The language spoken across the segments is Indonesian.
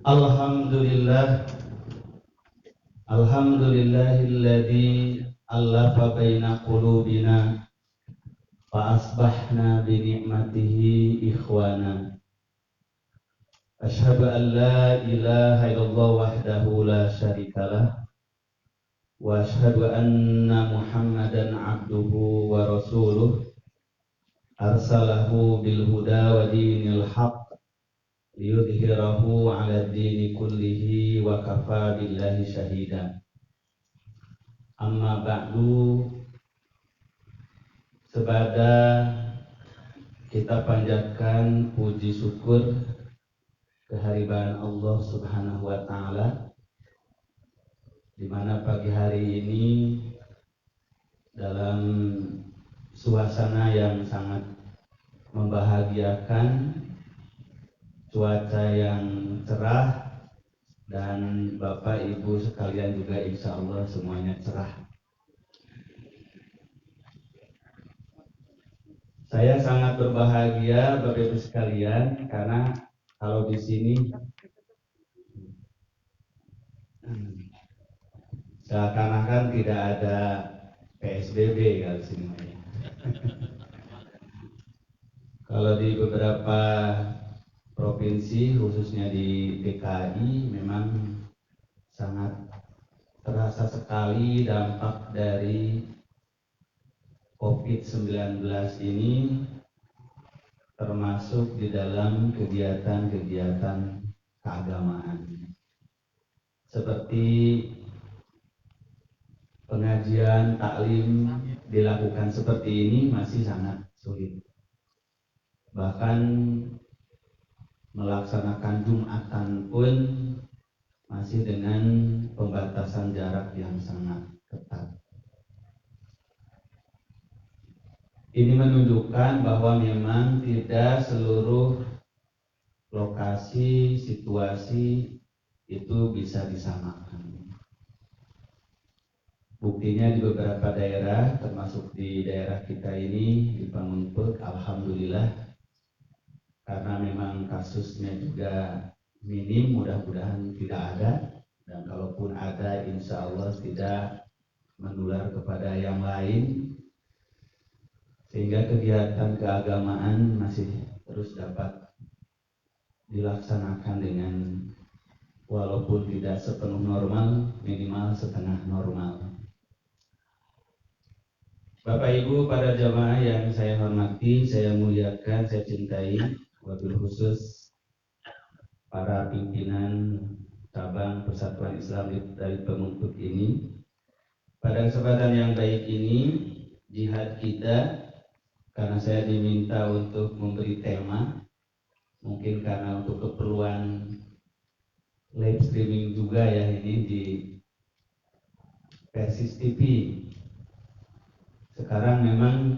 Alhamdulillah, alhamdulillahilladzi allafa baina qulubina fa asbahna bi ni'matihi ikhwana. Asyhadu an la ilaha illallah wahdahu la syarikalah wa asyhadu anna Muhammadan abduhu wa rasuluh arsalahu bil huda wa dinil haqq liyudhhirahu 'ala ad-dini kullihi wa kafa billahi syahida. Amma ba'du, sebada kita panjatkan puji syukur kehadiran Allah Subhanahu wa taala, di mana pagi hari ini dalam suasana yang sangat membahagiakan, cuaca yang cerah, dan Bapak Ibu sekalian juga insya Allah semuanya cerah. Saya sangat berbahagia Bapak Ibu sekalian, karena kalau di sini seakan-akan tidak ada PSBB kalau di sini. Kalau di beberapa provinsi, khususnya di DKI, memang sangat terasa sekali dampak dari COVID-19 ini, termasuk di dalam kegiatan-kegiatan keagamaan. Seperti pengajian, taklim dilakukan seperti ini masih sangat sulit. Bahkan melaksanakan Jumatan pun masih dengan pembatasan jarak yang sangat ketat. Ini menunjukkan bahwa memang tidak seluruh lokasi, situasi itu bisa disamakan. Buktinya di beberapa daerah, termasuk di daerah kita ini, di Pangungpek, alhamdulillah, karena memang kasusnya juga minim, mudah-mudahan tidak ada, dan kalaupun ada insya Allah tidak menular kepada yang lain, sehingga kegiatan keagamaan masih terus dapat dilaksanakan dengan walaupun tidak sepenuh normal, minimal setengah normal. Bapak Ibu, para jamaah yang saya hormati, saya muliakan, saya cintai, wabil khusus para pimpinan cabang Persatuan Islam dari Pangungpek ini. Pada kesempatan yang baik ini, jihad kita, karena saya diminta untuk memberi tema, mungkin karena untuk keperluan live streaming juga ya, ini di Persis TV. Sekarang memang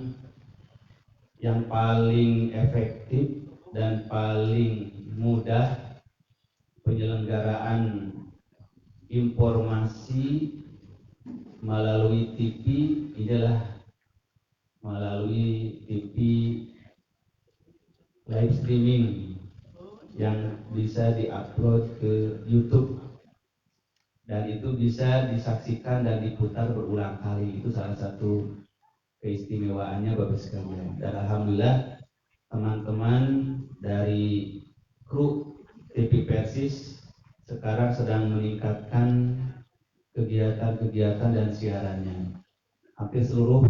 yang paling efektif dan paling mudah penyelenggaraan informasi melalui TV adalah melalui TV live streaming yang bisa diupload ke YouTube, dan itu bisa disaksikan dan diputar berulang kali. Itu salah satu keistimewaannya Bapak sekalian. Dan alhamdulillah teman-teman dari kru TV Persis sekarang sedang meningkatkan kegiatan-kegiatan dan siarannya. Hampir seluruh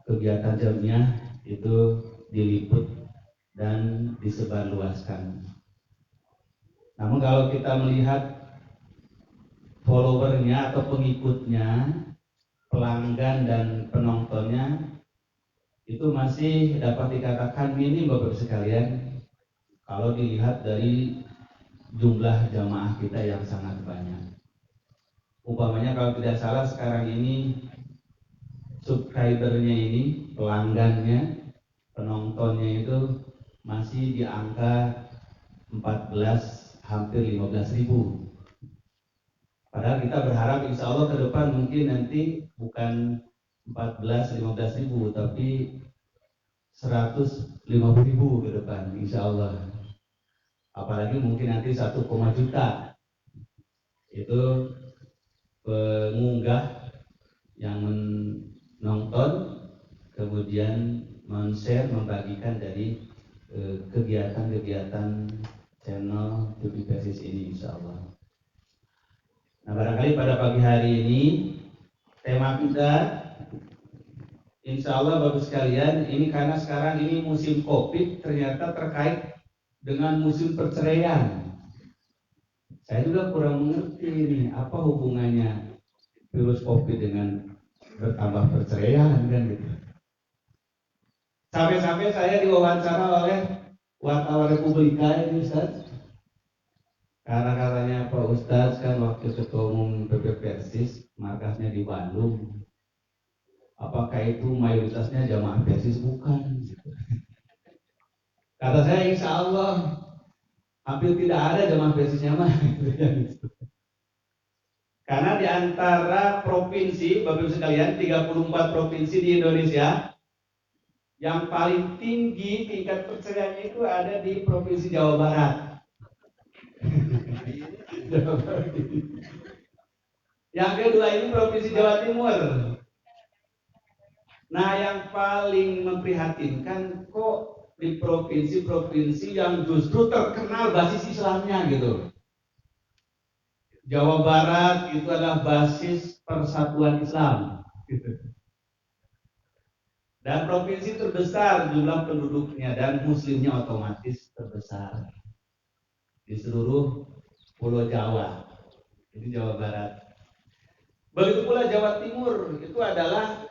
kegiatan jamnya itu diliput dan disebarluaskan. Namun kalau kita melihat followernya atau pengikutnya, pelanggan dan penontonnya, itu masih dapat dikatakan minim Bapak sekalian, kalau dilihat dari jumlah jamaah kita yang sangat banyak. Umpamanya kalau tidak salah sekarang ini subscribernya ini, pelanggannya, penontonnya itu masih di angka 14 hampir 15 ribu. Padahal kita berharap insya Allah ke depan mungkin nanti bukan 14-15 ribu, tapi 150 ribu ke depan insya Allah. apalagi mungkin nanti 1, juta itu pengunggah yang menonton, kemudian men-share, membagikan dari kegiatan-kegiatan channel TV Persis ini, insya Allah. Nah, barangkali pada pagi hari ini tema kita, insya Allah Bapak sekalian, ini karena sekarang ini musim COVID, ternyata terkait dengan musim perceraian. Saya juga kurang mengerti ini apa hubungannya virus COVID dengan bertambah perceraian kan gitu. Sampai-sampai saya diwawancara oleh wartawan Republika ini, Ustaz. Karena katanya Pak Ustaz kan waktu ketua umum PP Persis, markasnya di Bandung. Apakah itu mayoritasnya jamaah Persis? Bukan. Kata saya, insya Allah hampir tidak ada jamaah Persisnya mah. Karena di antara provinsi, Bapak Ibu sekalian, 34 provinsi di Indonesia, yang paling tinggi tingkat perceraian itu ada di Provinsi Jawa Barat. Yang kedua ini Provinsi Jawa Timur. Nah, yang paling memprihatinkan kok di provinsi-provinsi yang justru terkenal basis Islamnya gitu. Jawa Barat itu adalah basis persatuan Islam. Dan provinsi terbesar jumlah penduduknya dan muslimnya otomatis terbesar di seluruh Pulau Jawa. Ini Jawa Barat. Begitu pula Jawa Timur, itu adalah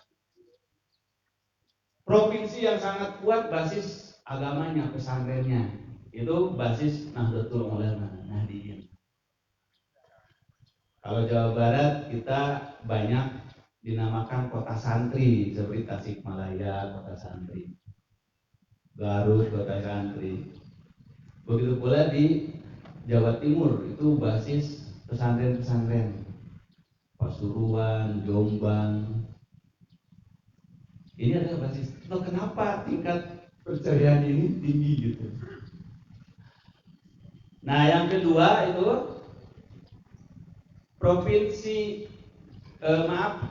provinsi yang sangat kuat basis agamanya, pesantrennya. Itu basis Nahdlatul Ulama, Nahdliyin. Kalau Jawa Barat kita banyak dinamakan kota santri, seperti Tasikmalaya, kota santri. Garut, kota santri. Begitu pula di Jawa Timur, itu basis pesantren-pesantren. Pasuruan, Jombang. Ini adalah basis. Loh, kenapa tingkat perceraian ini tinggi gitu? Nah, yang kedua itu provinsi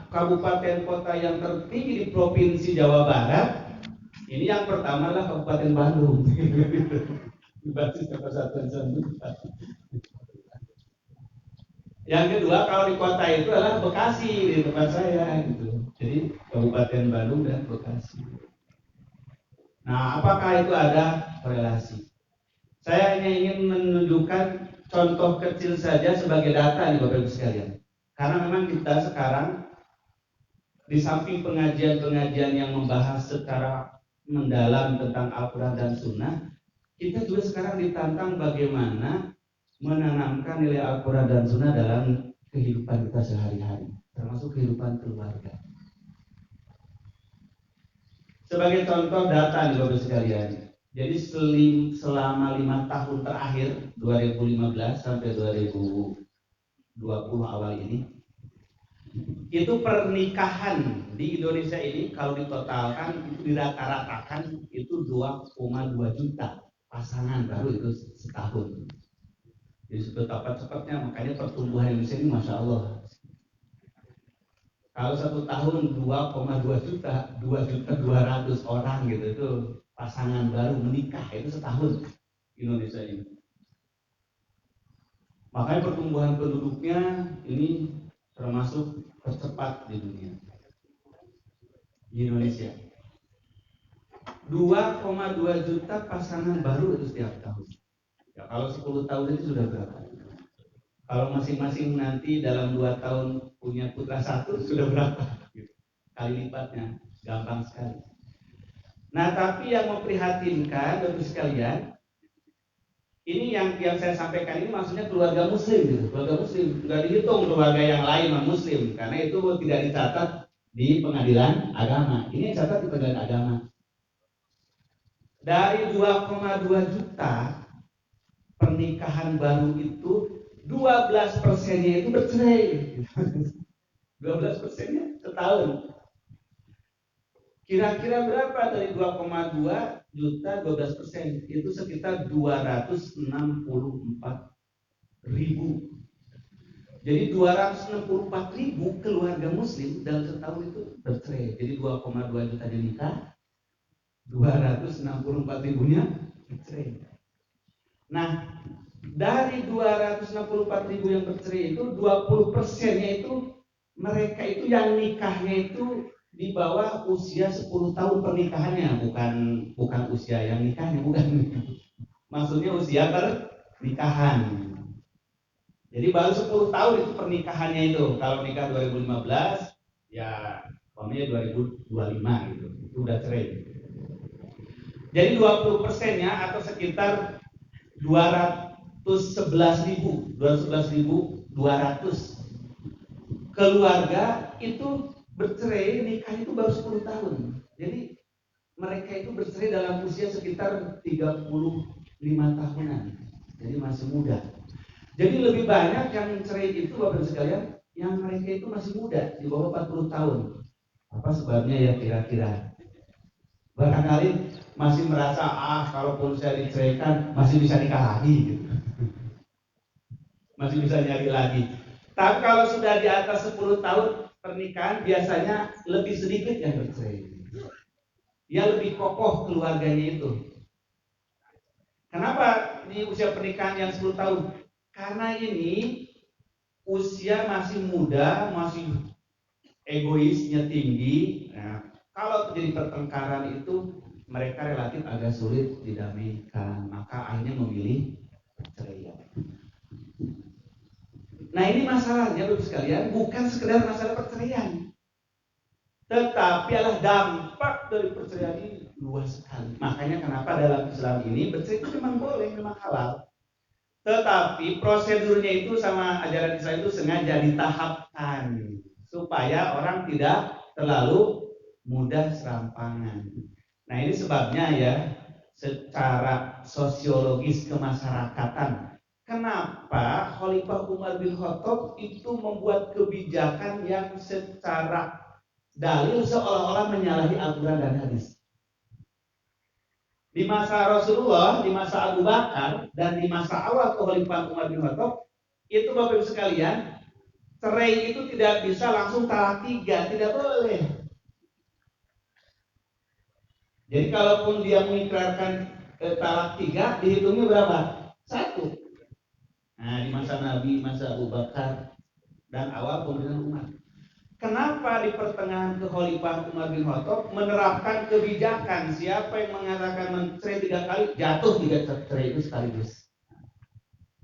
kabupaten kota yang tertinggi di provinsi Jawa Barat. Ini yang pertama adalah Kabupaten Bandung. Basis persatuan Islam. Yang kedua kalau di kota itu adalah Bekasi di tempat saya gitu. Jadi Kabupaten Bandung dan Bekasi. Nah, apakah itu ada korelasi? Saya hanya ingin menunjukkan contoh kecil saja sebagai data nih Bapak Ibu sekalian. Karena memang kita sekarang di samping pengajian-pengajian yang membahas secara mendalam tentang Al-Quran dan Sunnah, kita juga sekarang ditantang bagaimana menanamkan nilai Al-Quran dan Sunnah dalam kehidupan kita sehari-hari, termasuk kehidupan keluarga. Sebagai contoh data nih Bapak sekalian, jadi selama 5 tahun terakhir 2015 sampai 2020 awal ini, itu pernikahan di Indonesia ini kalau ditotalkan itu dirata-ratakan itu 2,2 juta pasangan baru itu setahun. Jadi cepat-cepatnya, makanya pertumbuhan Indonesia ini Masya Allah. Kalau 1 tahun 2,2 juta, 2.200.000 orang gitu itu pasangan baru menikah itu setahun Indonesia ini. Makanya pertumbuhan penduduknya ini termasuk tercepat di dunia. Di Indonesia 2,2 juta pasangan baru itu setiap tahun. Ya, kalau 10 tahun itu sudah berapa? Kalau masing-masing nanti dalam 2 tahun punya putra 1 sudah berapa? Kali lipatnya, gampang sekali. Nah, tapi yang memprihatinkan Bapak sekalian, ini yang saya sampaikan ini maksudnya keluarga muslim gitu. Keluarga muslim, nggak dihitung keluarga yang lain non muslim, karena itu tidak dicatat di pengadilan agama. Ini dicatat di pengadilan agama. Dari 2,2 juta pernikahan baru itu 12%-nya itu bercerai. 12%-nya setahun. Kira-kira berapa dari 2,2 juta 12%? Itu sekitar 264 ribu. Jadi 264 ribu keluarga muslim dalam setahun itu bercerai. Jadi 2,2 juta nikah, 264 ribunya bercerai. Nah, dari 264 ribu yang bercerai itu 20%-nya itu mereka itu yang nikahnya itu di bawah usia 10 tahun pernikahannya, bukan usia yang nikahnya, bukan. Maksudnya usia pernikahan. Jadi baru 10 tahun itu pernikahannya itu. Kalau nikah 2015, ya umpamanya 2025 gitu. Itu udah cerai. Jadi 20%-nya atau sekitar 211.200 keluarga itu bercerai, nikah itu baru 10 tahun. Jadi mereka itu bercerai dalam usia sekitar 35 tahunan. Jadi masih muda. Jadi lebih banyak yang cerai itu Bapak sekalian, yang mereka itu masih muda, di bawah 40 tahun. Apa sebabnya ya kira-kira? Barangkali masih merasa, kalaupun saya diceraikan masih bisa nikah lagi gitu. Masih bisa nyari lagi. Tapi kalau sudah di atas 10 tahun pernikahan biasanya lebih sedikit yang bercerai. Ya lebih kokoh keluarganya itu. Kenapa di usia pernikahan yang 10 tahun? Karena ini usia masih muda, masih egoisnya tinggi. Nah, kalau terjadi pertengkaran itu mereka relatif agak sulit didamaikan, maka akhirnya memilih perceraian. Nah ini masalahnya Bapak sekalian, bukan sekedar masalah perceraian, tetapi adalah dampak dari perceraian ini luas sekali. Makanya kenapa dalam Islam ini bercerai itu memang boleh, memang halal. Tetapi prosedurnya itu sama ajaran Islam itu sengaja ditahapkan supaya orang tidak terlalu mudah serampangan. Nah ini sebabnya ya, secara sosiologis kemasyarakatan, kenapa Khalifah Umar bin Khattab itu membuat kebijakan yang secara dalil seolah-olah menyalahi aturan dan hadis. Di masa Rasulullah, di masa Abu Bakar, dan di masa awal Khalifah Umar bin Khattab, itu Bapak Ibu sekalian, cerai itu tidak bisa langsung talak 3, tidak boleh. Jadi kalaupun dia mengikrarkan talak 3, dihitungnya berapa? 1. Nah di masa Nabi, masa Abu Bakar, dan awal pemerintahan Umar. Kenapa di pertengahan Khalifah Umar bin Khattab menerapkan kebijakan siapa yang mengatakan mencerai 3 kali jatuh 3 cerai itu sekaligus.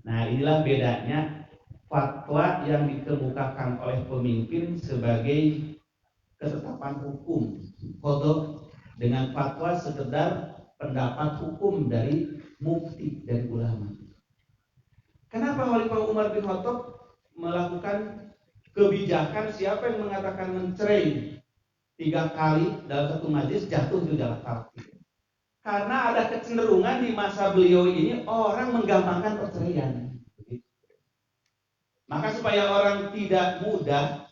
Nah inilah bedanya fatwa yang dikemukakan oleh pemimpin sebagai ketetapan hukum qadha dengan fatwa sekedar pendapat hukum dari mufti, dari ulama. Kenapa Khalifah Umar bin Khattab melakukan kebijakan siapa yang mengatakan mencerai 3 kali dalam satu majlis jatuh itu adalah talak 3? Karena ada kecenderungan di masa beliau ini orang menggampangkan perceraian. Maka supaya orang tidak mudah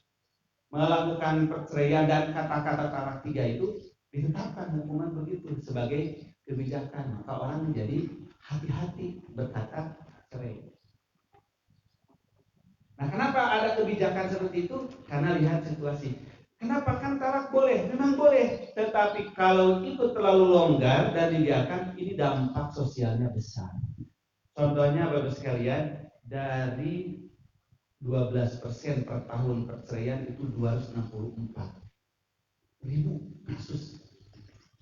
melakukan perceraian dan kata-kata talak 3 itu ditetapkan hukuman begitu sebagai kebijakan. Maka orang menjadi hati-hati berkata cerai. Nah, kenapa ada kebijakan seperti itu? Karena lihat situasi. Kenapa? Kan talak boleh, memang boleh. Tetapi kalau itu terlalu longgar dan dibiarkan, ini dampak sosialnya besar. Contohnya Bapak sekalian, dari 12% per tahun perceraian itu 264 ribu kasus.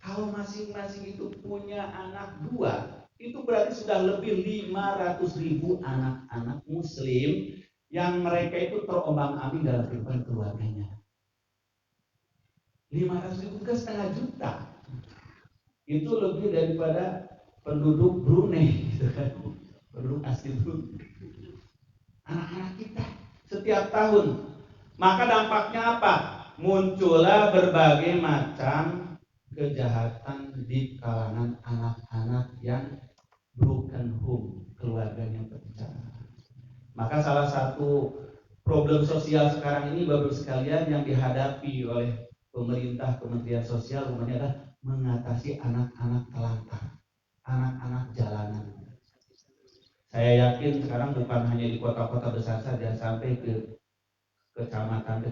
Kalau masing-masing itu punya anak 2, itu berarti sudah lebih 500 ribu anak-anak muslim yang mereka itu terombang-ambing dalam kehidupan keluarganya. 500 ribu ke setengah juta. Itu lebih daripada penduduk Brunei, penduduk asli Brunei. Anak-anak kita setiap tahun. Maka dampaknya apa? Muncullah berbagai macam kejahatan di kalangan anak-anak yang broken home, keluarganya pecah. Maka salah satu problem sosial sekarang ini Bapak sekalian yang dihadapi oleh pemerintah, Kementerian Sosial umumnya adalah mengatasi anak-anak telantar, anak-anak jalanan. Saya yakin sekarang bukan hanya di kota-kota besar saja, sampai ke kecamatan,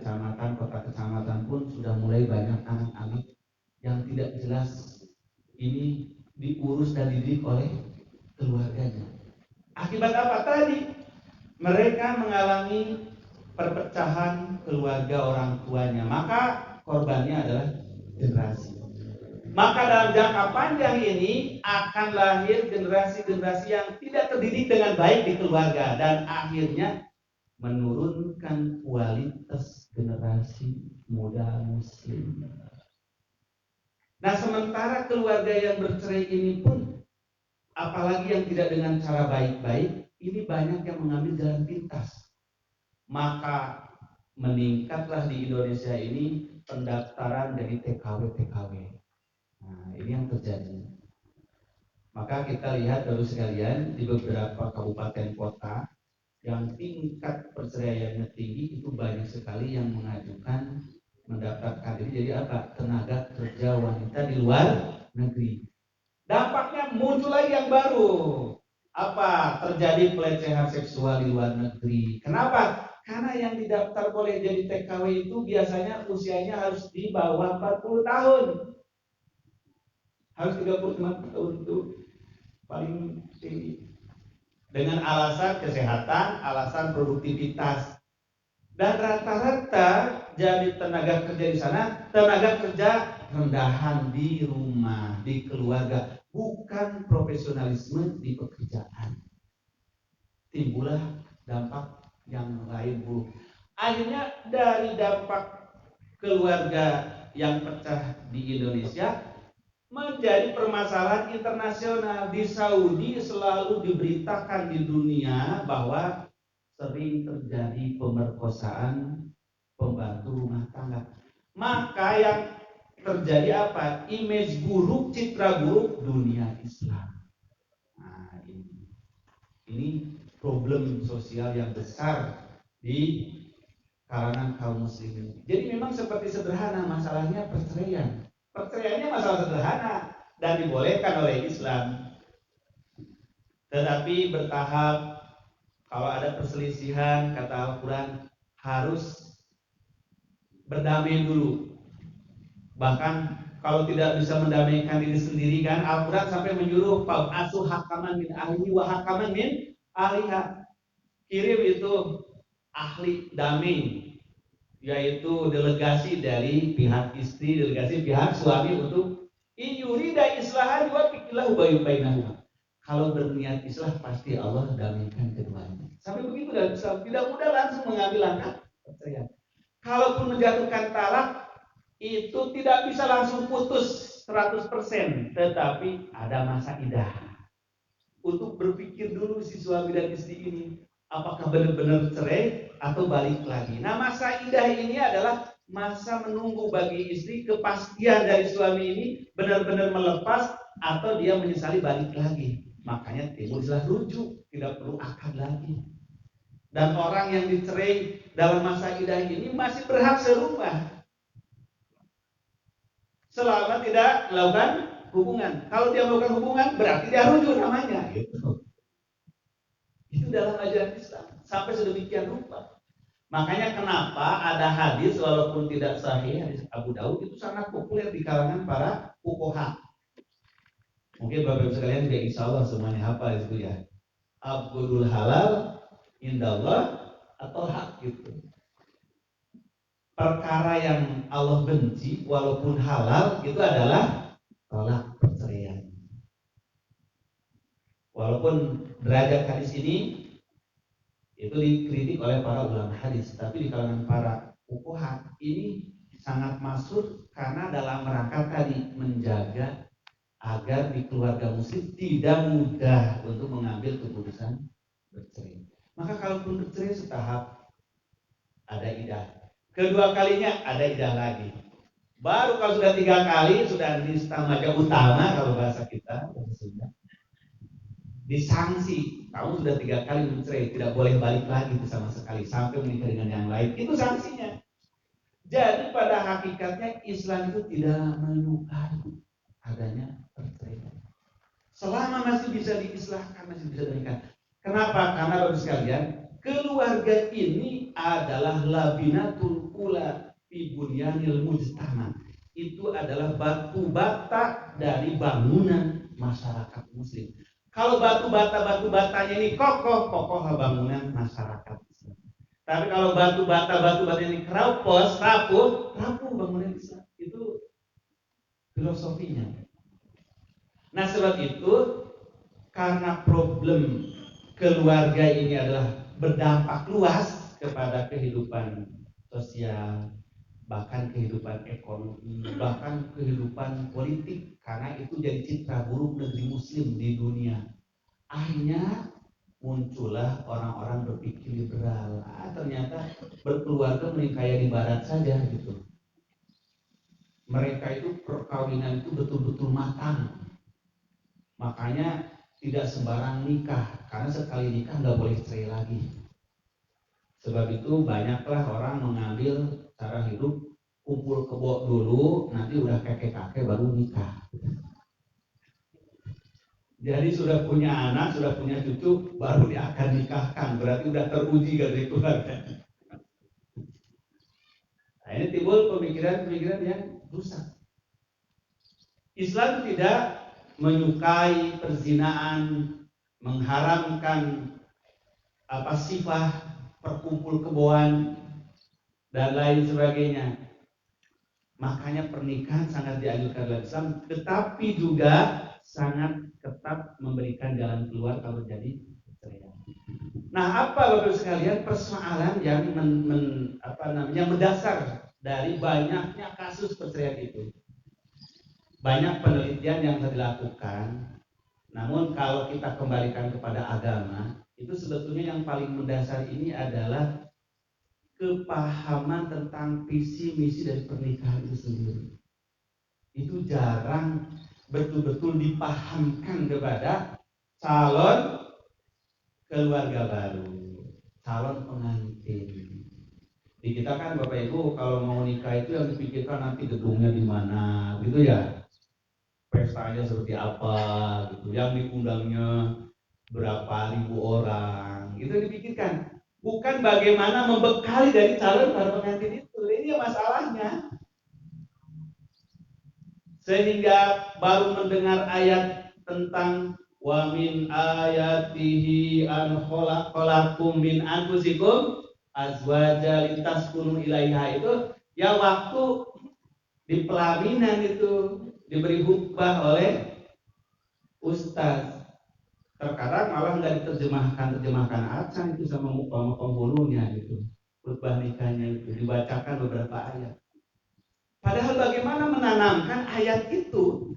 kota kecamatan pun sudah mulai banyak anak-anak yang tidak jelas ini diurus dan dididik oleh keluarganya. Akibat apa tadi? Mereka mengalami perpecahan keluarga orang tuanya, maka korbannya adalah generasi. Maka dalam jangka panjang ini akan lahir generasi-generasi yang tidak terdidik dengan baik di keluarga dan akhirnya menurunkan kualitas generasi muda muslim. Nah, sementara keluarga yang bercerai ini pun, apalagi yang tidak dengan cara baik-baik, ini banyak yang mengambil jalan pintas. Maka meningkatlah di Indonesia ini pendaftaran dari TKW. Nah, ini yang terjadi. Maka kita lihat baru sekalian di beberapa kabupaten kota yang tingkat perceraiannya tinggi itu banyak sekali yang mengajukan mendaftarkan diri jadi apa? Tenaga kerja wanita di luar negeri. Dampaknya muncul lagi yang baru. Apa? Terjadi pelecehan seksual di luar negeri. Kenapa? Karena yang didaftar boleh jadi TKW itu biasanya usianya harus di bawah 40 tahun. Harus 35 tahun itu paling tinggi. Dengan alasan kesehatan, alasan produktivitas. Dan rata-rata jadi tenaga kerja di sana, tenaga kerja rendahan di rumah, di keluarga, bukan profesionalisme di pekerjaan. Timbullah dampak yang lain buruk. Akhirnya dari dampak keluarga yang pecah di Indonesia menjadi permasalahan internasional. Di Saudi selalu diberitakan di dunia bahwa sering terjadi pemerkosaan pembantu rumah tangga. Maka yang terjadi apa? Image buruk, citra buruk dunia Islam. Nah, ini problem sosial yang besar di kalangan kaum muslimin. Jadi memang seperti sederhana masalahnya perceraian. Perceraiannya masalah sederhana dan dibolehkan oleh Islam. Tetapi bertahap, kalau ada perselisihan, kata Al-Quran harus berdamai dulu. Bahkan kalau tidak bisa mendamaikan diri sendiri kan, Al-Quran sampai menyuruh fab'atsu hakaman min ahlihi wa hakaman min ahliha. Kirim itu ahli damai, yaitu delegasi dari pihak istri, delegasi pihak suami untuk yurida islahan yuwaffiqillahu bainahuma. Kalau berniat islah pasti Allah damaikan keduanya. Sampai begitu dan tidak mudah langsung mengambil langkah perceraian. Kalaupun menjatuhkan talak itu tidak bisa langsung putus 100%, tetapi ada masa idah untuk berpikir dulu si suami dan istri ini apakah benar-benar cerai atau balik lagi. Nah, masa idah ini adalah masa menunggu bagi istri kepastian dari suami ini benar-benar melepas atau dia menyesali balik lagi. Makanya timbullah rujuk, tidak perlu akad lagi. Dan orang yang dicerai dalam masa idah ini masih berhak serumah selama tidak melakukan hubungan. Kalau dia melakukan hubungan berarti dia rujuk namanya. Itu dalam ajaran Islam sampai sedemikian rupa. Makanya kenapa ada hadis walaupun tidak sahih, hadis Abu Daud itu sangat populer di kalangan para fuqaha. Mungkin Bapak Ibu sekalian juga insya Allah semuanya hafal itu ya. Abghadul halal indallah atau hak gitu. Perkara yang Allah benci walaupun halal itu adalah tolak perceraian. Walaupun derajat hadis ini itu dikritik oleh para ulama hadis, tapi di kalangan para fuqaha ini sangat masuk karena dalam rangka tadi menjaga agar di keluarga muslim tidak mudah untuk mengambil keputusan bercerai. Maka kalaupun bercerai setahap ada idah, kedua kalinya ada idah lagi. Baru kalau sudah 3 kali sudah nistamaja utama kalau bahasa kita bahasa Sunda. Disanksi, kamu sudah 3 kali bercerai, tidak boleh balik lagi sama sekali sampai menikah dengan yang lain. Itu sanksinya. Jadi pada hakikatnya Islam itu tidak menyukai adanya perceraian. Selama masih bisa diislahkan, masih bisa diikat. Kenapa? Karena Bapak sekalian, keluarga ini adalah labinatul ula fi bunyanil mujtama. Itu adalah batu bata dari bangunan masyarakat muslim. Kalau batu batanya ini kokoh bangunan masyarakat Islam. Tapi kalau batu bata ini keropos, rapuh bangunan Islam. Itu filosofinya. Nah, sebab itu karena problem keluarga ini adalah berdampak luas kepada kehidupan sosial, bahkan kehidupan ekonomi, bahkan kehidupan politik, karena itu jadi citra buruk negeri muslim di dunia. Akhirnya muncullah orang-orang berpikir liberal. Ternyata berkeluarga mending kayak di barat saja gitu. Mereka itu perkawinan itu betul-betul matang. Makanya tidak sembarang nikah, karena sekali nikah nggak boleh cerai lagi. Sebab itu banyaklah orang mengambil cara hidup kumpul kebo dulu, nanti udah kakek-kakek baru nikah. Jadi sudah punya anak, sudah punya cucu, baru dia akan nikahkan. Berarti udah teruji dari keluarga. Nah, ini timbul pemikiran-pemikiran yang rusak. Islam tidak menyukai perzinaan, mengharamkan sifat perkumpul keboan dan lain sebagainya. Makanya pernikahan sangat dianjurkan dalam Islam, tetapi juga sangat ketat memberikan jalan keluar kalau jadi perceraian. Nah, apa Bapak sekalian persoalan yang mendasar dari banyaknya kasus perceraian itu? Banyak penelitian yang telah dilakukan, namun kalau kita kembalikan kepada agama, itu sebetulnya yang paling mendasar ini adalah kepahaman tentang visi misi dari pernikahan itu sendiri. Itu jarang betul-betul dipahamkan kepada calon keluarga baru, calon pengantin. Di kita kan Bapak Ibu kalau mau nikah itu yang dipikirkan nanti gedungnya di mana, gitu ya. Pestanya seperti apa gitu, yang diundangnya berapa ribu orang, itu dipikirkan. Bukan bagaimana membekali dari calon para pengantin itu. Ini masalahnya. Sehingga baru mendengar ayat tentang wa min ayatihi an khalaqakum min anfusikum azwaja litaskunu ilaiha, itu ya waktu di pelaminan itu diberi khutbah oleh ustaz. Terkadang malah nggak diterjemahkan acan itu sama penghulunya gitu. Khutbah nikahnya itu dibacakan beberapa ayat. Padahal bagaimana menanamkan ayat itu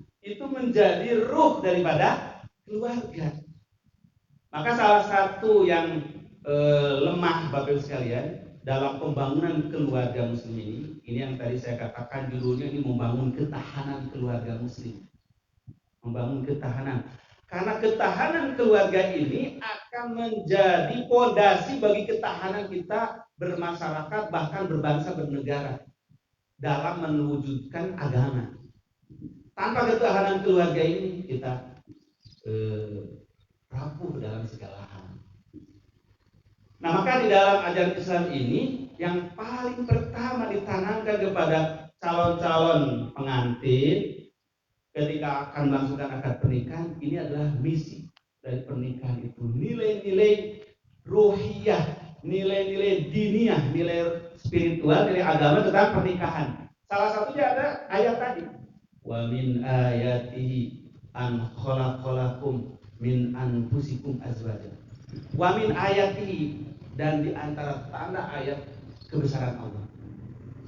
menjadi ruh daripada keluarga. Maka salah satu yang lemah Bapak sekalian dalam pembangunan keluarga muslim ini yang tadi saya katakan judulnya ini membangun ketahanan keluarga muslim. Membangun ketahanan. Karena ketahanan keluarga ini akan menjadi fondasi bagi ketahanan kita bermasyarakat, bahkan berbangsa, bernegara dalam mewujudkan agama. Tanpa ketahanan keluarga ini kita rapuh dalam segala hal. Nah, maka di dalam ajaran Islam ini yang paling pertama ditanamkan kepada calon-calon pengantin ketika akan melangsungkan akad pernikahan, ini adalah misi dari pernikahan itu. Nilai-nilai ruhiyah, nilai-nilai diniyah, nilai spiritual, nilai agama tentang pernikahan. Salah satunya ada ayat tadi. Wa min ayatihi an khalaqalakum min anfusikum azwaja. Wa min ayatihi, dan di antara tanda ayat kebesaran Allah.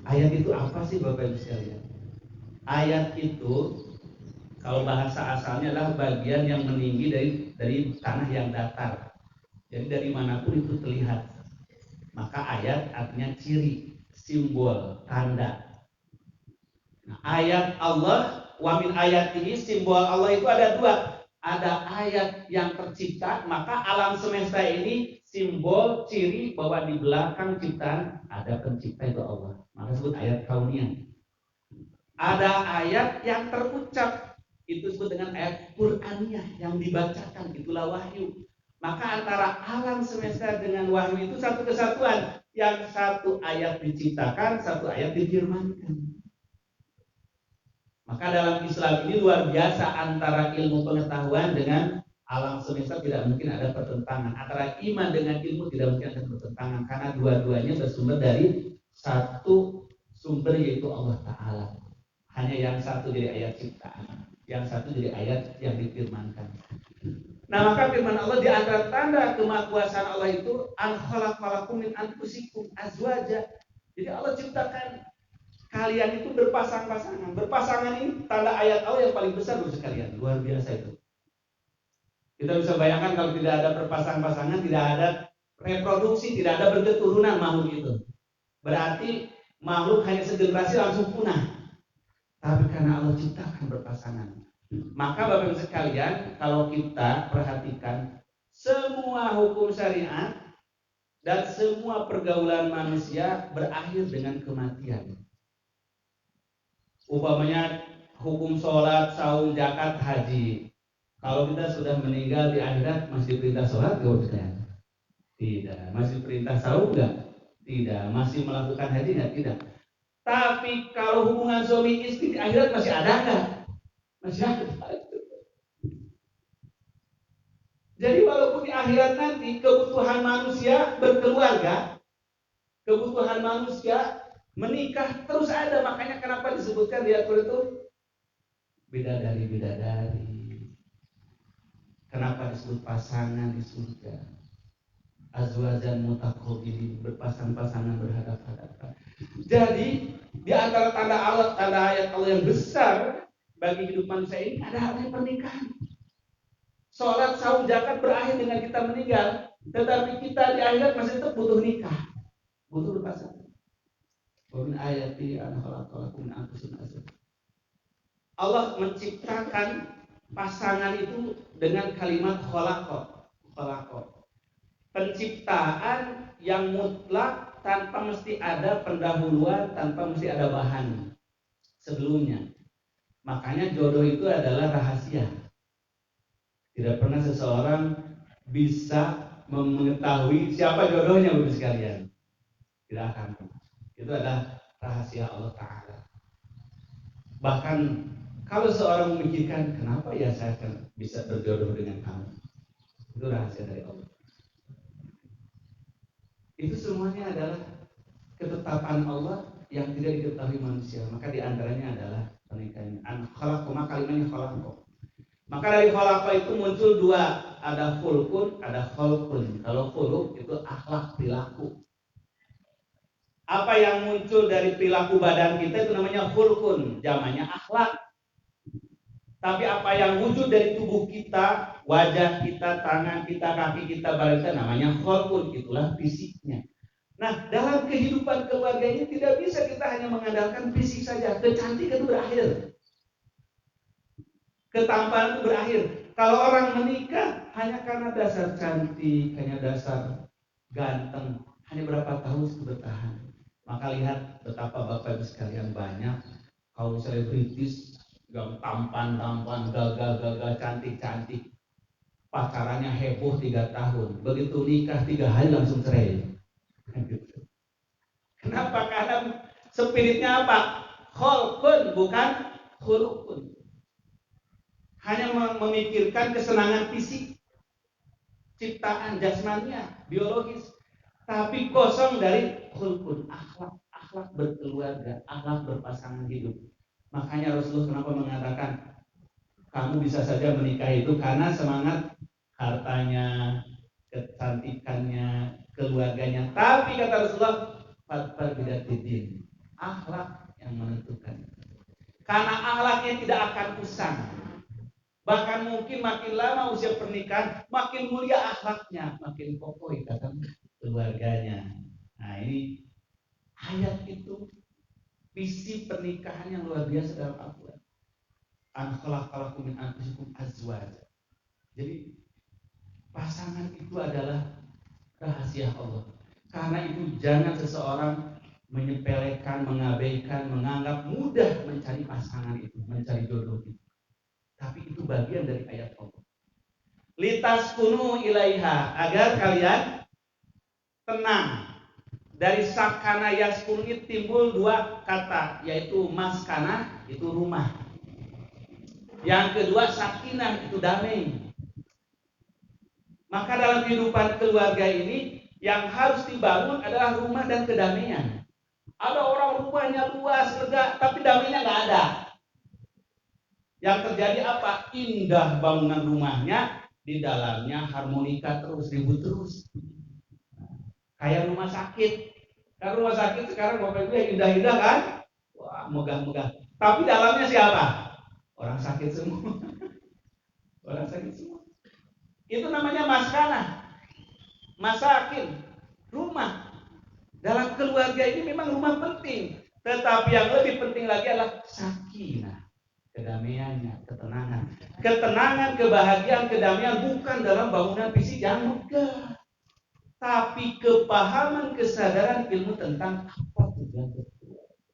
Ayat itu apa sih Bapak Ibu sekalian? Ayat itu kalau bahasa asalnya adalah bagian yang meninggi dari tanah yang datar. Jadi dari manapun itu terlihat. Maka ayat artinya ciri, simbol, tanda. Nah, ayat Allah, wa min ayatihi, simbol Allah itu ada dua. ada ayat yang tercipta, maka alam semesta ini simbol ciri bahwa di belakang ciptaan ada pencipta itu Allah. Maka disebut ayat kauniyah. Ada ayat yang terucap, itu disebut dengan ayat Qur'aniyah yang dibacakan, itulah wahyu. Maka antara alam semesta dengan wahyu itu satu kesatuan. Yang satu ayat diciptakan, satu ayat difirmankan. Maka dalam Islam ini luar biasa, antara ilmu pengetahuan dengan alam semesta tidak mungkin ada pertentangan. Antara iman dengan ilmu tidak mungkin ada pertentangan, karena dua-duanya bersumber dari satu sumber, yaitu Allah Ta'ala. Hanya yang satu jadi ayat ciptaan, yang satu jadi ayat yang difirmankan. Nah, maka firman Allah di antara tanda kemahakuasaan Allah itu an khalaqalakum min anfusikum azwaja. Jadi Allah ciptakan kalian itu berpasang-pasangan. Berpasangan ini tanda ayat Allah yang paling besar untuk sekalian. Luar biasa itu. Kita bisa bayangkan kalau tidak ada berpasang-pasangan, tidak ada reproduksi, tidak ada berketurunan makhluk itu. Berarti makhluk hanya segenerasi langsung punah. Tapi karena Allah ciptakan berpasangan. Maka Bapak Ibu sekalian, kalau kita perhatikan semua hukum syariat dan semua pergaulan manusia berakhir dengan kematian. Umpamanya hukum sholat, saum, zakat, haji. Kalau kita sudah meninggal di akhirat, masih perintah sholat nggak? Tidak. Masih perintah saum nggak? Tidak. Masih melakukan haji nggak? Tidak. Tapi kalau hubungan suami istri di akhirat masih ada nggak? Masih ada. Jadi walaupun di akhirat nanti kebutuhan manusia berkeluarga, kebutuhan manusia menikah terus ada. Makanya kenapa disebutkan di Al-Quran itu bidadari. Kenapa disebut pasangan di surga? Azwajan mutaqabilin, berpasang-pasangan berhadap-hadapan. Jadi di antara tanda ayat Allah yang besar bagi hidup manusia ini ada adanya pernikahan. Sholat, saum, zakat berakhir dengan kita meninggal, tetapi kita di akhirat masih tetap butuh nikah, butuh berpasangan. Min ayati an khalaqalakum min anfusikum azwajan. Allah menciptakan pasangan itu dengan kalimat khalaqa. Penciptaan yang mutlak tanpa mesti ada pendahuluan, tanpa mesti ada bahan sebelumnya. Makanya jodoh itu adalah rahasia. Tidak pernah seseorang bisa mengetahui siapa jodohnya, Bapak sekalian. Tidak akan pernah. Itu adalah rahasia Allah Ta'ala. Bahkan kalau seorang memikirkan, kenapa ya saya akan bisa berjodoh dengan kamu, itu rahasia dari Allah. Itu semuanya adalah ketetapan Allah yang tidak diketahui manusia. Maka diantaranya adalah pernikahan. Kalimatnya khalaqo. Maka dari khalaqo itu muncul dua, ada khulqun, ada khalqun. Kalau khuluq itu akhlak, perilaku. Apa yang muncul dari perilaku badan kita itu namanya khulqun, jamannya akhlak. Tapi apa yang wujud dari tubuh kita, wajah kita, tangan kita, kaki kita, badan kita, namanya khalqun, itulah fisiknya. Nah, dalam kehidupan keluarga ini tidak bisa kita hanya mengandalkan fisik saja. Kecantikan itu berakhir, ketampanan itu berakhir. Kalau orang menikah hanya karena dasar cantik, hanya dasar ganteng, hanya berapa tahun bertahan. Maka lihat betapa Bapak Ibu sekalian banyak kaum selebritis yang tampan, gagal, cantik, pacarannya heboh 3 tahun, begitu nikah 3 hari langsung cerai. Kenapa? Karena spiritnya apa? Khulqun, bukan khuluqun. Hanya memikirkan kesenangan fisik, ciptaan jasmania, biologis, tapi kosong dari khulqun, akhlak berkeluarga, akhlak berpasangan hidup. Makanya Rasulullah kenapa mengatakan kamu bisa saja menikah itu karena semangat hartanya, kecantikannya, keluarganya. Tapi kata Rasulullah, fatfar bidatidin, akhlak yang menentukan. Karena akhlaknya tidak akan usang. Bahkan mungkin makin lama usia pernikahan, makin mulia akhlaknya, makin kokoh ikatan keluarganya. Nah, ini ayat itu visi pernikahan yang luar biasa dalam Al-Quran. An khalaqalakum min anfusikum azwaja. Jadi pasangan itu adalah rahasia Allah. Karena itu jangan seseorang menyepelekan, mengabaikan, menganggap mudah mencari pasangan itu, mencari jodoh itu. Tapi itu bagian dari ayat Allah. Litaskunu ilaiha, agar kalian tenang. Dari sakana yaskunu timbul dua kata, yaitu maskana itu rumah. Yang kedua sakinah itu damai. Maka dalam kehidupan keluarga ini yang harus dibangun adalah rumah dan kedamaian. Ada orang rumahnya luas, lega, tapi damainya nggak ada. Yang terjadi apa? Indah bangunan rumahnya, di dalamnya harmonika terus, ribut terus. Kayak rumah sakit. Kan rumah sakit sekarang Bapak Ibu yang indah-indah kan? Wah, megah-megah. Tapi dalamnya siapa? Orang sakit semua. Orang sakit semua. Itu namanya maskana. Masakin. Rumah. Dalam keluarga ini memang rumah penting. Tetapi yang lebih penting lagi adalah sakinah. Kedamaiannya, ketenangan. Ketenangan, kebahagiaan, kedamaian bukan dalam bangunan fisik yang megah. Tapi kepahaman, kesadaran, ilmu tentang apa tujuan berkeluarga.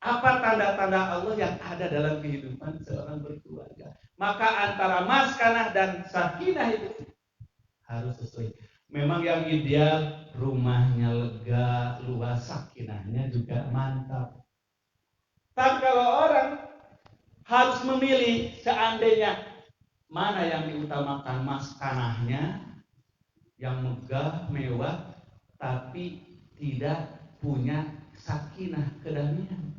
Apa tanda-tanda Allah yang ada dalam kehidupan seorang berkeluarga. Maka antara maskanah dan sakinah itu harus sesuai. Memang yang ideal rumahnya lega, luas, sakinahnya juga mantap. Tapi kalau orang harus memilih seandainya mana yang diutamakan, maskanahnya yang megah, mewah, tapi tidak punya sakinah, kedamaian.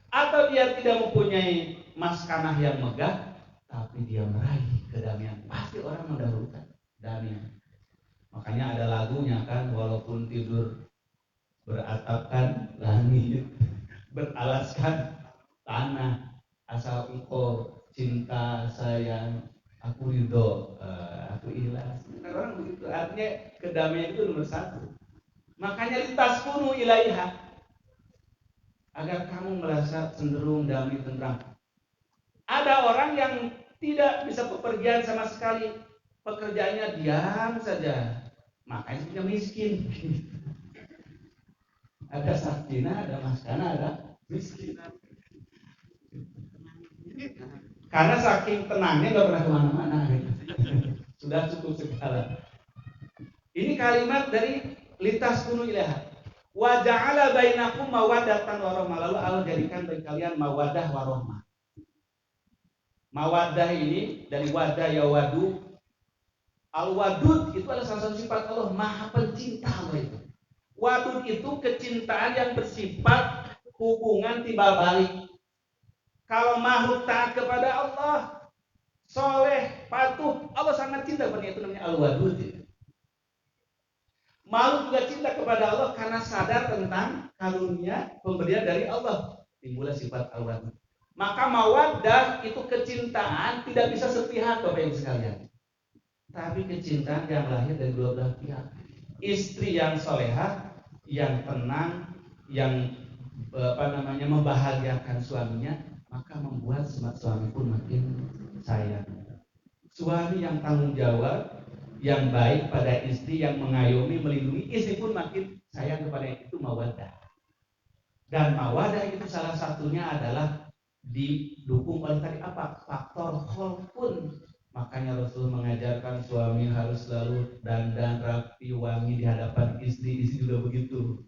Atau dia tidak mempunyai maskanah yang megah, tapi dia meraih kedamaian. Pasti orang mendahulukan damaian. Makanya ada lagunya kan, walaupun tidur beratapkan langit, beralaskan tanah, asal engkau cinta sayang, aku ridho, aku ikhlas. Orang begitu, artinya kedamaian itu nomor satu. Makanya litaskunu ilaiha, agar kamu merasa cenderung damai tentram. Ada orang yang tidak bisa bepergian sama sekali, pekerjaannya diam saja, makanya dia miskin. Ada sakinah, ada maskanah, ada miskin. Karena saking tenangnya nggak pernah kemana-mana. Sudah cukup segala. Ini kalimat dari litaskunu ilaiha. Wa ja'ala bainakum mawaddatan wa rahmah. Lalu Allah jadikan bagi kalian mawaddah wa rahmah. Mawaddah ini dari wadah ya wadu. Al-wadud itu adalah salah satu sifat Allah, Maha Pencinta Allah itu. Wadud itu kecintaan yang bersifat hubungan timbal balik. Kalau makhluk taat kepada Allah, soleh, patuh, Allah sangat cinta kepada itu, namanya Al-Wadud. Makhluk juga cinta kepada Allah karena sadar tentang karunia pemberian dari Allah. Timbullah sifat Al-Wadud. Maka mawaddah itu kecintaan tidak bisa sepihak Bapak Ibu sekalian. Tapi kecintaan yang lahir dari dua belah pihak. Istri yang solehah, yang tenang, yang membahagiakan suaminya, maka membuat suami pun makin sayang. Suami yang tanggung jawab, yang baik pada istri, yang mengayomi, melindungi istri pun makin sayang kepada itu mawaddah. Dan mawaddah itu salah satunya adalah didukung oleh tadi apa? Faktor kholqun. Makanya Rasul mengajarkan suami harus selalu dandan rapi, wangi di hadapan istri juga begitu.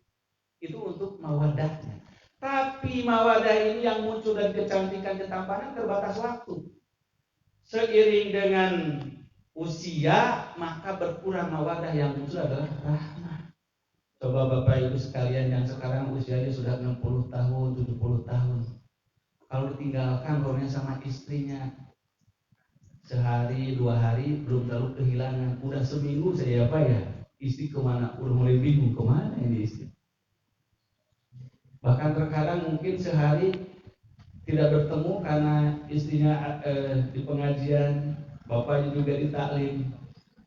Itu untuk mawaddahnya. Tapi mawadah ini yang muncul dari kecantikan, ketampanan terbatas waktu. Seiring dengan usia, maka berkurang mawadah, yang muncul adalah rahmah. Coba Bapak Ibu sekalian yang sekarang usianya sudah 60 tahun, 70 tahun. Kalau ditinggalkan rohnya sama istrinya, sehari, 2 hari belum terlalu kehilangan. Udah seminggu saya istri kemana? Udah mulai bingung kemana ini istri. Bahkan terkadang mungkin sehari tidak bertemu karena istrinya di pengajian, bapaknya juga di taklim,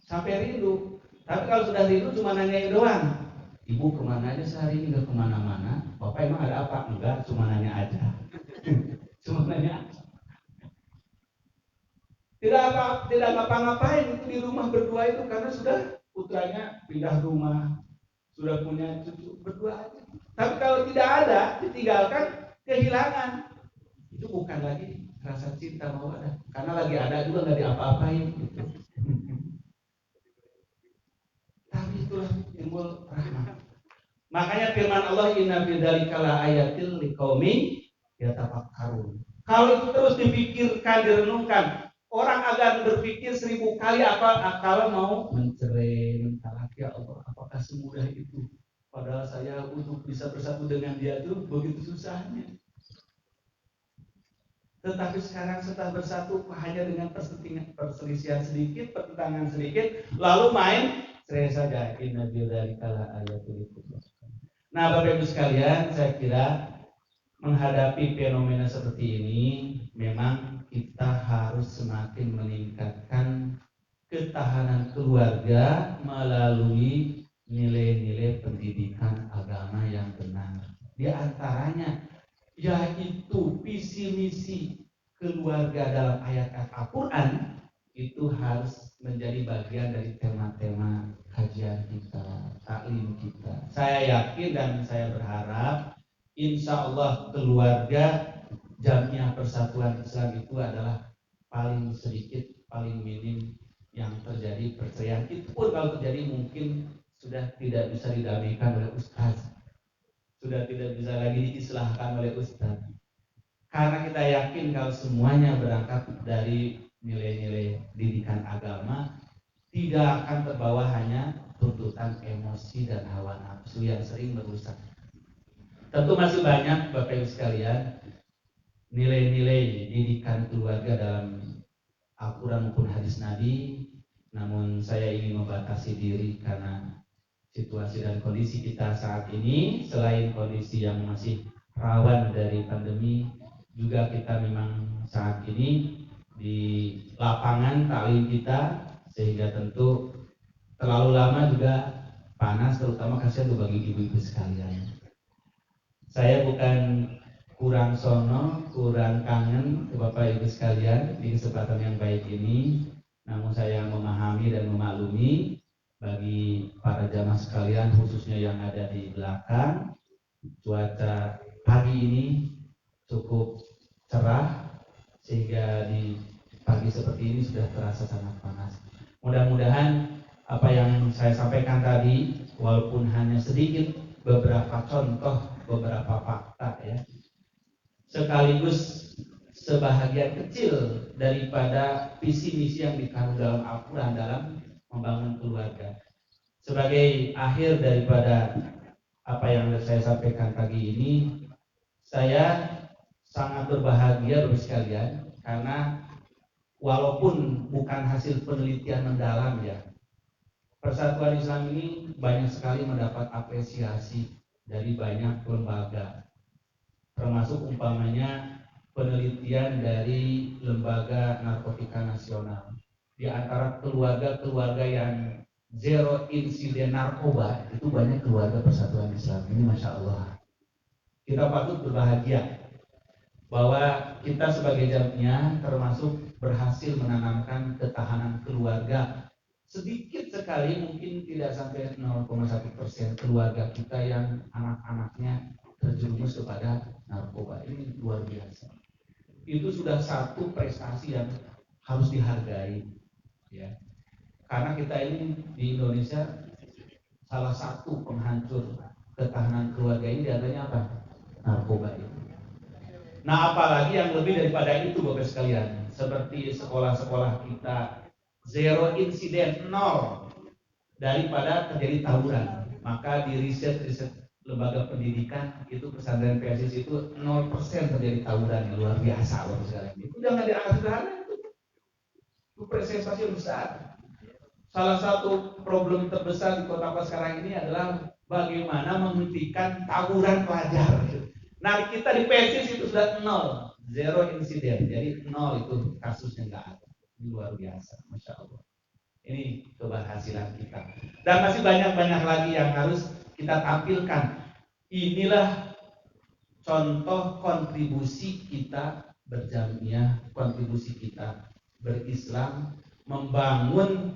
sampai rindu. Tapi kalau sudah rindu cuma nanyain doang. Ibu kemana aja sehari ini? Nggak kemana-mana. Bapak emang ada apa? Enggak, cuma nanya aja. Cuma nanya aja. tidak ngapa-ngapain itu di rumah berdua itu karena sudah putranya pindah rumah, sudah punya cucu berdua aja. Tapi kalau tidak ada, ditinggalkan, kehilangan, itu bukan lagi rasa cinta mawaddah, karena lagi ada juga nggak diapa-apain gitu. Tapi itulah timbul rahmat. Makanya firman Allah, inna fi dzalika laayatil liqaumin yatafakkarun. Kalau itu terus dipikirkan, direnungkan, orang akan berpikir 1000 kali apa kalau mau mencerai, mentalak. Ya Allah, apakah semudah itu? Padahal saya untuk bisa bersatu dengan dia itu begitu susahnya. Tetapi sekarang setelah bersatu hanya dengan perselisihan sedikit, pertentangan sedikit, lalu main cerai saja. Inna fi dzalika laayatil liqaumin. Nah, Bapak Ibu sekalian, saya kira menghadapi fenomena seperti ini, memang kita harus semakin meningkatkan ketahanan keluarga melalui nilai-nilai pendidikan agama yang benar. Di antaranya, yaitu visi misi keluarga dalam ayat-ayat Al-Quran itu harus menjadi bagian dari tema-tema kajian kita, taklim kita. Saya yakin dan saya berharap insya Allah keluarga Jamiah Persatuan Islam itu adalah paling sedikit, paling minim yang terjadi perceraian. Itu pun kalau terjadi mungkin sudah tidak bisa didamaikan oleh ustaz, sudah tidak bisa lagi diislahkan oleh ustaz. Karena kita yakin kalau semuanya berangkat dari nilai-nilai didikan agama, tidak akan terbawa hanya tuntutan emosi dan hawa nafsu yang sering merusak. Tentu masih banyak Bapak Ibu sekalian nilai-nilai didikan keluarga dalam Al-Quran maupun hadis Nabi, namun saya ingin membatasi diri karena situasi dan kondisi kita saat ini, selain kondisi yang masih rawan dari pandemi, juga kita memang saat ini di lapangan taklim kita, sehingga tentu terlalu lama juga panas, terutama kasihan bagi ibu-ibu sekalian. Saya bukan kurang sono, kurang kangen ke Bapak Ibu sekalian di kesempatan yang baik ini, namun saya memahami dan memaklumi bagi para jamaah sekalian, khususnya yang ada di belakang, cuaca pagi ini cukup cerah sehingga di pagi seperti ini sudah terasa sangat panas. Mudah-mudahan apa yang saya sampaikan tadi, walaupun hanya sedikit, beberapa contoh, beberapa fakta ya, sekaligus sebahagian kecil daripada visi misi yang dikandung dalam Al-Quran dalam membangun keluarga. Sebagai akhir daripada apa yang saya sampaikan pagi ini, saya sangat berbahagia Bapak sekalian, karena walaupun bukan hasil penelitian mendalam ya, Persatuan Islam ini banyak sekali mendapat apresiasi dari banyak lembaga, termasuk umpamanya penelitian dari Lembaga Narkotika Nasional. Di antara keluarga-keluarga yang zero insiden narkoba itu banyak keluarga Persatuan Islam. Ini Masya Allah. Kita patut berbahagia bahwa kita sebagai jamiah termasuk berhasil menanamkan ketahanan keluarga. Sedikit sekali, mungkin tidak sampai 0,1% keluarga kita yang anak-anaknya terjerumus kepada narkoba. Ini luar biasa. Itu sudah satu prestasi yang harus dihargai ya. Karena kita ini di Indonesia salah satu penghancur ketahanan keluarga ini, diantaranya apa? Narkoba itu. Nah, apalagi yang lebih daripada itu Bapak sekalian, seperti sekolah-sekolah kita zero insiden, nol daripada terjadi tawuran. Maka di riset lembaga pendidikan itu pesantren PSIS itu 0% terjadi tawuran, yang luar biasa Bapak sekalian. Itu jangan dianggap sederhana, itu prestasi yang besar. Salah satu problem terbesar di kota Papua sekarang ini adalah bagaimana menghentikan tawuran pelajar. Nah, kita di PSIS itu sudah nol, zero insiden, jadi nol itu kasusnya nggak ada. Ini luar biasa, Masya Allah. Ini keberhasilan kita. Dan masih banyak-banyak lagi yang harus kita tampilkan. Inilah contoh kontribusi kita berjamiah, kontribusi kita berislam, membangun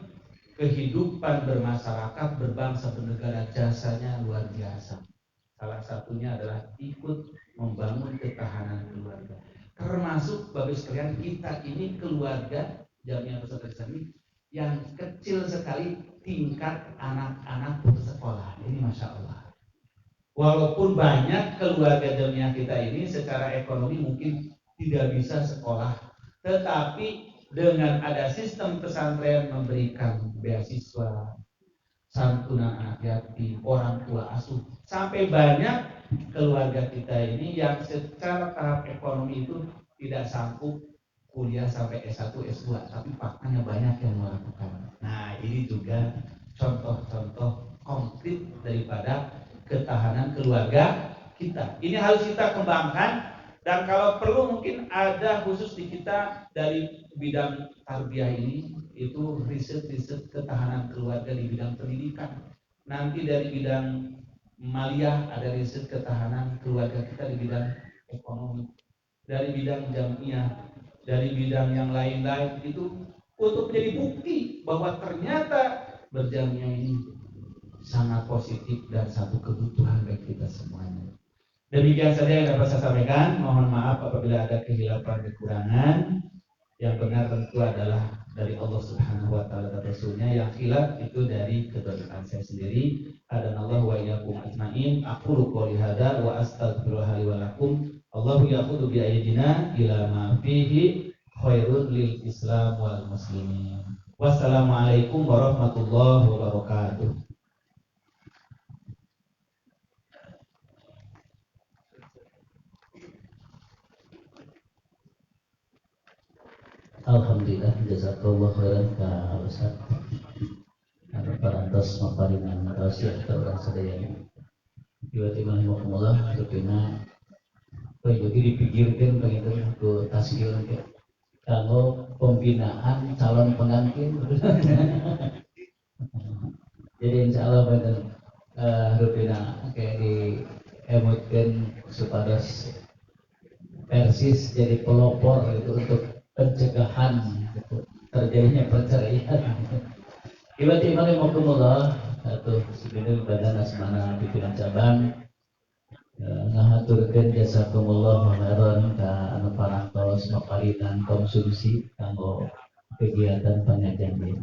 kehidupan bermasyarakat, berbangsa, bernegara, jasanya luar biasa. Salah satunya adalah ikut membangun ketahanan keluarga. Termasuk Bapak sekalian, kita ini keluarga Jamiah Pesantren Islami yang kecil sekali tingkat anak-anak bersekolah. Ini Masya Allah. Walaupun banyak keluarga Jamiah kita ini secara ekonomi mungkin tidak bisa sekolah, tetapi dengan ada sistem pesantren memberikan beasiswa, santunan anak yatim, orang tua asuh, sampai banyak keluarga kita ini yang secara tahap ekonomi itu tidak sanggup kuliah sampai S1, S2, tapi faktanya banyak yang melakukan. Nah, ini juga contoh-contoh konkret daripada ketahanan keluarga kita. Ini harus kita kembangkan, dan kalau perlu mungkin ada khusus di kita dari bidang tarbiyah ini, itu riset-riset ketahanan keluarga di bidang pendidikan. Nanti dari bidang maliyah ada riset ketahanan keluarga kita di bidang ekonomi. Dari bidang jamiah, dari bidang yang lain-lain, itu untuk menjadi bukti bahwa ternyata berjamiah ini sangat positif dan satu kebutuhan bagi kita semuanya. Demikian saja yang dapat saya sampaikan. Mohon maaf apabila ada kehilapan kekurangan. Yang benar tentu adalah dari Allah Subhanahu wa taala dan Rasulnya. Yang khilaf itu dari kedudukan saya sendiri. Adanallahu wa iyyakum ajmain. Aqulu qouli hadza wa astaghfirullaha li wa lakum. Allahu ya'khudhu bi aydina ila ma fihi khairul lil Islam wal muslimin. Wassalamualaikum warahmatullahi wabarakatuh. Alhamdulillah, jazakallah khairan ka Ustaz. Parantos maparingan tausiah ka urang sadaya. Tiba-tiba rahimahumullah rupina jadi dipikirkan begitu ku tasgil ke kanggo pembinaan calon pengantin. Jadi insyaallah bener rupina kayak di emotkan supados persis jadi pelopor itu untuk pencegahan gitu, terjadinya perceraian. Tiba-tiba rahimakumullah atau sebenarnya badan asmana pimpinan cabang ngahaturkeun jazakumullah khairan ka anu parantos maparinan konsumsi kanggo kegiatan pengajian ieu.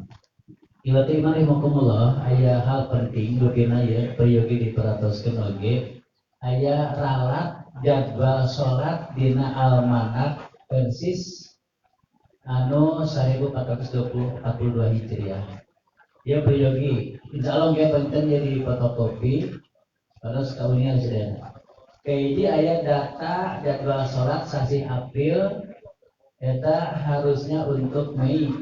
Tiba-tiba rahimakumullah aya hal penting rupina ya peryogi diperatoskeun oge aya ralat jadwal salat dina almanak persis anu 1442 Hijriah. Ya priyogi, insya Allah kita penting jadi fotokopi pada sekaunya sudah. Jadi ayat data jadwal sholat sasi April, eta harusnya untuk Mei.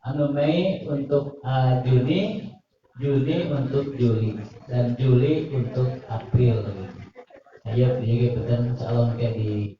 Anu Mei untuk Juni, Juni untuk Juli, dan Juli untuk April. Ayo priyogi penting insya Allah kayak di